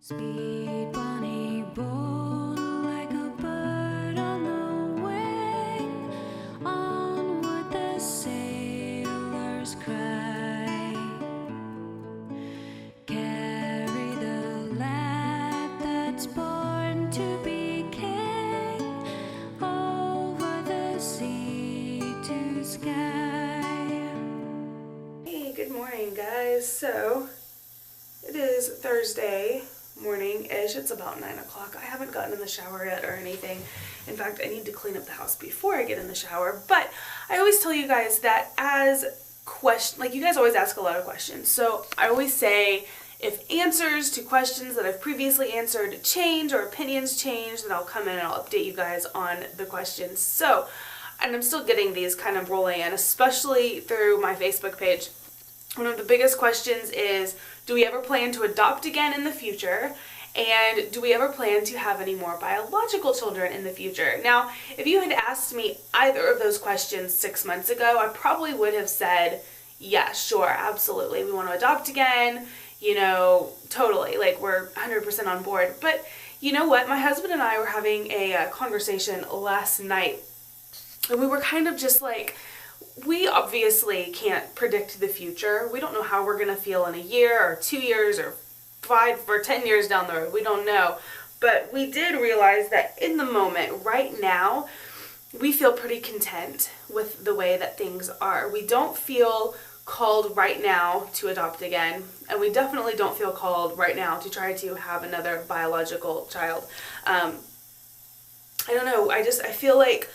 Sweet Bonnie born like a bird on the wing, onward the sailors cry. Carry the lad that's born to be king, over the sea to sky. Hey, good morning guys. So it is Thursday morning-ish. It's about 9 o'clock. I haven't gotten in the shower yet or anything. In fact, I need to clean up the house before I get in the shower. But I always tell you guys that you guys always ask a lot of questions. So I always say if answers to questions that I've previously answered change or opinions change, then I'll come in and I'll update you guys on the questions. So, and I'm still getting these kind of rolling in, especially through my Facebook page. One of the biggest questions is, do we ever plan to adopt again in the future? And do we ever plan to have any more biological children in the future? Now, if you had asked me either of those questions 6 months ago, I probably would have said, yeah, sure, absolutely. We want to adopt again, totally. Like, we're 100% on board. But you know what? My husband and I were having a conversation last night, and we were kind of just like, we obviously can't predict the future. We don't know how we're going to feel in a year or 2 years or 5 or 10 years down the road. We don't know. But we did realize that in the moment, right now, we feel pretty content with the way that things are. We don't feel called right now to adopt again. And we definitely don't feel called right now to try to have another biological child. I don't know. I feel like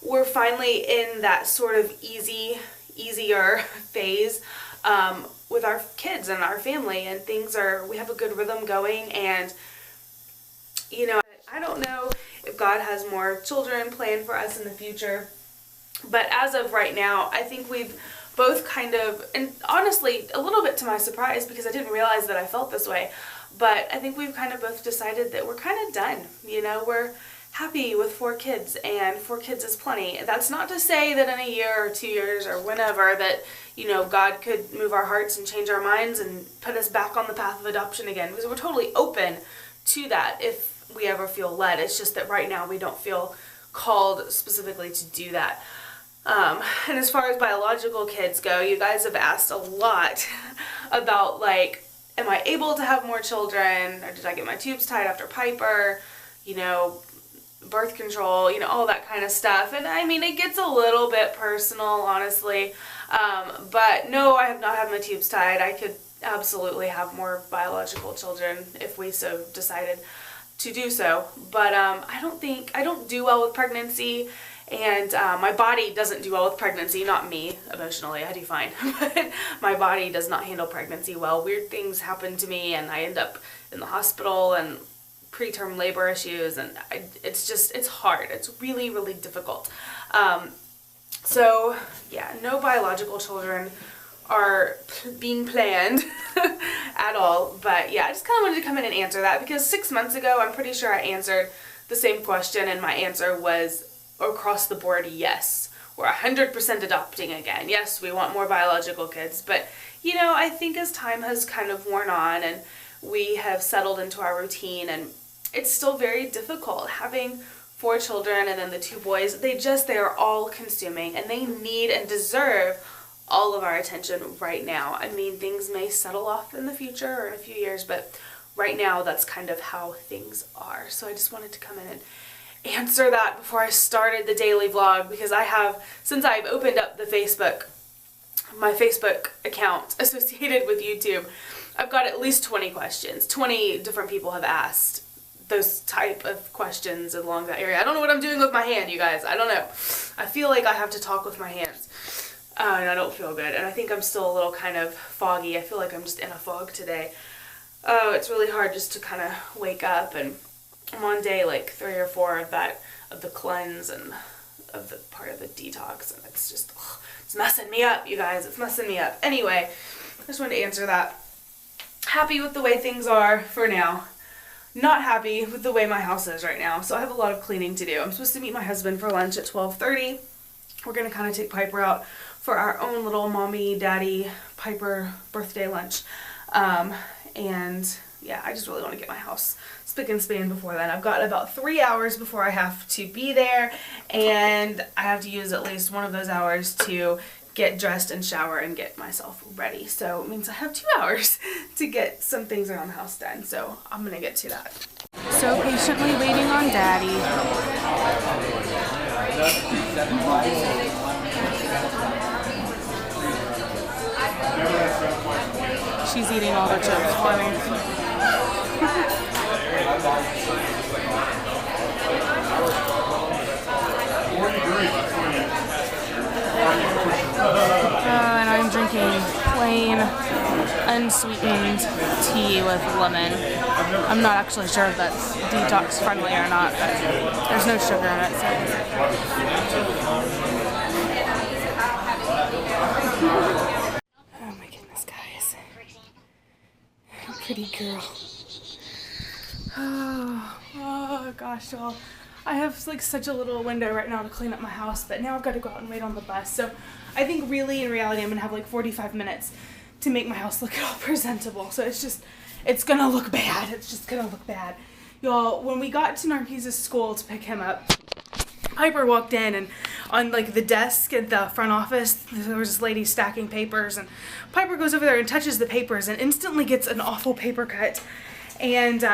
we're finally in that sort of easier phase with our kids and our family, and we have a good rhythm going, and I don't know if God has more children planned for us in the future, but as of right now, I think we've both kind of, and honestly, a little bit to my surprise, because I didn't realize that I felt this way, but I think we've kind of both decided that we're kind of done. We're happy with 4 kids, and 4 kids is plenty. That's not to say that in a year or 2 years or whenever that, God could move our hearts and change our minds and put us back on the path of adoption again, because we're totally open to that if we ever feel led. It's just that right now we don't feel called specifically to do that. And as far as biological kids go, you guys have asked a lot about, like, am I able to have more children, or did I get my tubes tied after Piper, birth control, all that kind of stuff. And I mean, it gets a little bit personal, honestly. But no, I have not had my tubes tied. I could absolutely have more biological children if we so decided to do so. But I don't do well with pregnancy, and my body doesn't do well with pregnancy. Not me, emotionally, I do fine. But my body does not handle pregnancy well. Weird things happen to me, and I end up in the hospital, and preterm labor issues, and it's hard. It's really, really difficult. So yeah, no biological children are being planned at all. But yeah, I just kind of wanted to come in and answer that, because 6 months ago, I'm pretty sure I answered the same question, and my answer was across the board, yes. We're 100% adopting again. Yes, we want more biological kids. But, I think as time has kind of worn on and we have settled into our routine, and it's still very difficult having 4 children and then the 2 boys. They are all consuming, and they need and deserve all of our attention right now. I mean, things may settle off in the future or in a few years, but right now that's kind of how things are. So I just wanted to come in and answer that before I started the daily vlog, because since I've opened up my Facebook account associated with YouTube, I've got at least 20 questions. 20 different people have asked those type of questions along that area. I don't know what I'm doing with my hand, you guys. I don't know. I feel like I have to talk with my hands. And I don't feel good. And I think I'm still a little kind of foggy. I feel like I'm just in a fog today. Oh, it's really hard just to kind of wake up, and I'm on day like 3 or 4 of the cleanse and of the part of the detox, and it's just, it's messing me up, you guys. It's messing me up. Anyway, I just wanted to answer that. Happy with the way things are for now. Not happy with the way my house is right now, so I have a lot of cleaning to do. I'm supposed to meet my husband for lunch at 12:30. We're going to kind of take Piper out for our own little mommy, daddy, Piper birthday lunch. And yeah, I just really want to get my house spick and span before then. I've got about 3 hours before I have to be there, and I have to use at least one of those hours to get dressed and shower and get myself ready. So it means I have 2 hours to get some things around the house done. So I'm gonna get to that. So patiently waiting on Daddy. She's eating all the chips for me. And I'm drinking plain, unsweetened tea with lemon. I'm not actually sure if that's detox friendly or not, but there's no sugar in it, Oh my goodness, guys. Pretty girl. Oh gosh, y'all. I have like such a little window right now to clean up my house, but now I've got to go out and wait on the bus. So I think really in reality I'm gonna have like 45 minutes to make my house look all presentable. So it's gonna look bad. It's just gonna look bad. Y'all, when we got to Narcissus' school to pick him up, Piper walked in, and on like the desk at the front office there was this lady stacking papers, and Piper goes over there and touches the papers and instantly gets an awful paper cut. And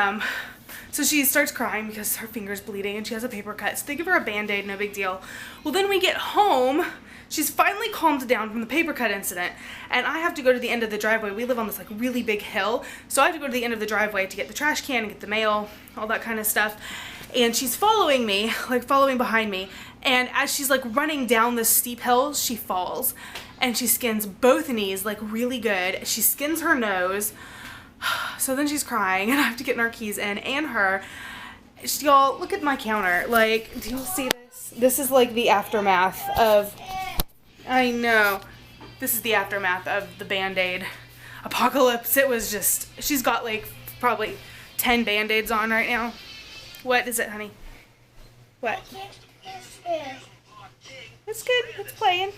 so she starts crying because her finger's bleeding and she has a paper cut. So they give her a Band-Aid, no big deal. Well, then we get home, she's finally calmed down from the paper cut incident, and I have to go to the end of the driveway. We live on this like really big hill, so I have to go to the end of the driveway to get the trash can and get the mail, all that kind of stuff. And she's following me, like following behind me, and as she's like running down this steep hill, she falls and she skins both knees like really good. She skins her nose. So then she's crying, and I have to get Narcisse in and her. Y'all, look at my counter. Like, do you see this? This is like the aftermath of, I know, this is the aftermath of the Band-Aid apocalypse. It was just, she's got like probably 10 Band-Aids on right now. What is it, honey? What? It's good. It's playing.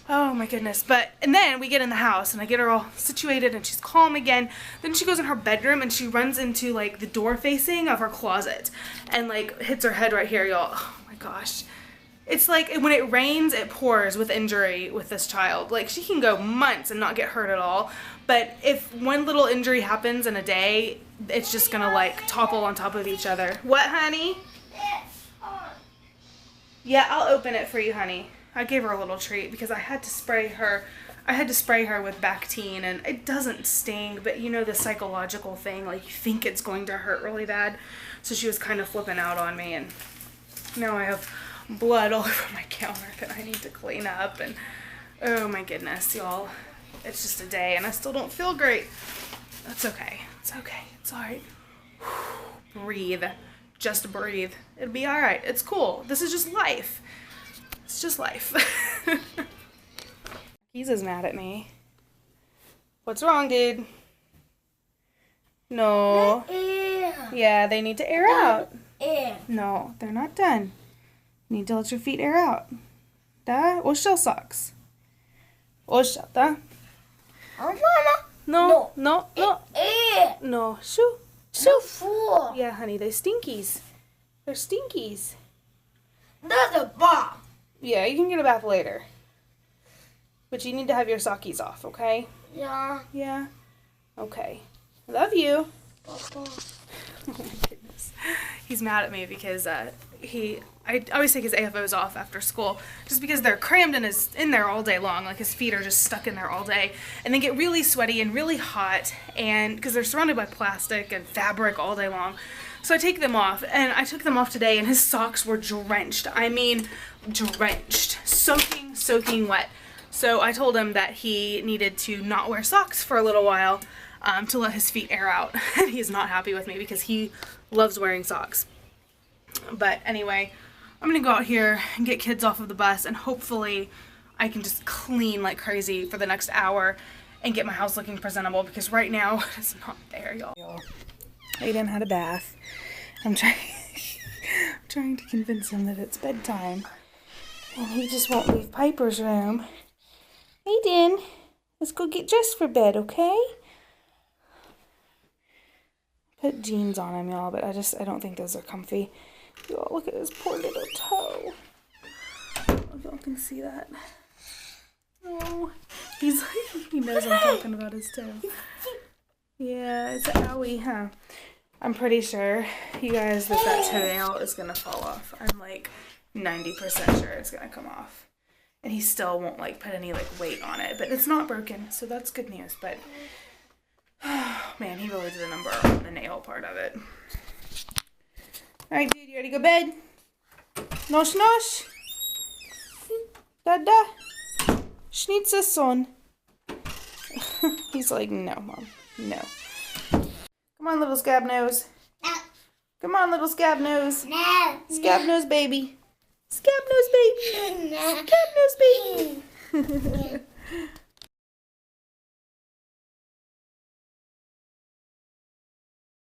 Oh my goodness. And then we get in the house and I get her all situated and she's calm again. Then she goes in her bedroom and she runs into like the door facing of her closet and like hits her head right here, y'all. Oh my gosh. It's like when it rains, it pours with injury with this child. Like she can go months and not get hurt at all. But if one little injury happens in a day, it's just gonna like topple on top of each other. What, honey? Yeah, I'll open it for you, honey. I gave her a little treat because I had to spray her with Bactine, and it doesn't sting, but you know the psychological thing, like you think it's going to hurt really bad. So she was kind of flipping out on me, and now I have blood all over my counter that I need to clean up, and oh my goodness, y'all. It's just a day and I still don't feel great. That's okay. It's okay. It's alright. Breathe. Just breathe. It'll be alright. It's cool. This is just life. It's just life. He's as mad at me. What's wrong, dude? No. Yeah, they need to air out. No, they're not done. You need to let your feet air out. Da? Oshel socks. Oshel, da? No. No. Shoo. Shoo. Yeah, honey, they're stinkies. They're stinkies. That's a bomb. Yeah, you can get a bath later. But you need to have your sockies off, okay? Yeah. Yeah? Okay. I love you. Papa. Oh my goodness. He's mad at me because I always take his AFOs off after school just because they're crammed in there all day long. Like his feet are just stuck in there all day. And they get really sweaty and really hot, and because they're surrounded by plastic and fabric all day long. So I take them off, and I took them off today, and his socks were drenched. I mean, drenched. Soaking wet. So I told him that he needed to not wear socks for a little while to let his feet air out. And he's not happy with me because he loves wearing socks. But anyway, I'm going to go out here and get kids off of the bus, and hopefully I can just clean like crazy for the next hour and get my house looking presentable, because right now it's not there, y'all. Aiden had a bath. I'm trying to convince him that it's bedtime, and he just won't leave Piper's room. Aiden, let's go get dressed for bed, okay? put jeans on him, y'all, but I don't think those are comfy. Y'all, look at his poor little toe. I don't know if y'all can see that. Oh, he knows I'm talking about his toe. Yeah, it's an owie, huh? I'm pretty sure, you guys, that toenail is gonna fall off. I'm like 90% sure it's gonna come off. And he still won't like put any like weight on it, but it's not broken, so that's good news. But oh man, he really did a number on the nail part of it. All right, dude, you ready to go bed? Nosh nosh. Dada. Schnitzer son. He's like, no, Mom, no. Come on, little scab nose. No. Come on, little scab nose. No. Scab nose baby. Scab nose baby. No. Scab nose baby.